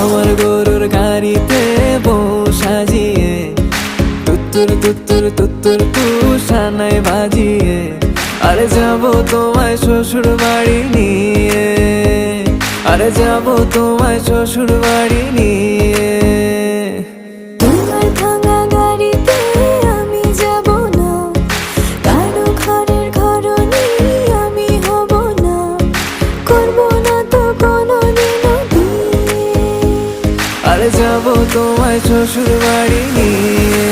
আমার গরুর গাড়িতে বউ সাজিয়ে তুত্তুর তুত্তুর তুত্তুর তুষানায় বাজিয়ে আরে যাবো তোমায় শ্বশুর বাড়ি নিয়ে, আরে যাবো তোমায় শ্বশুর বাড়ি নিয়ে। তোমার ভাঙা গাড়িতে আমি যাব না, কারো ঘরের ঘরনি আমি হব না, করব না তো কোনোদিনও বিয়ে। আরে যাবো তোমায় শ্বশুর বাড়ি নিয়ে।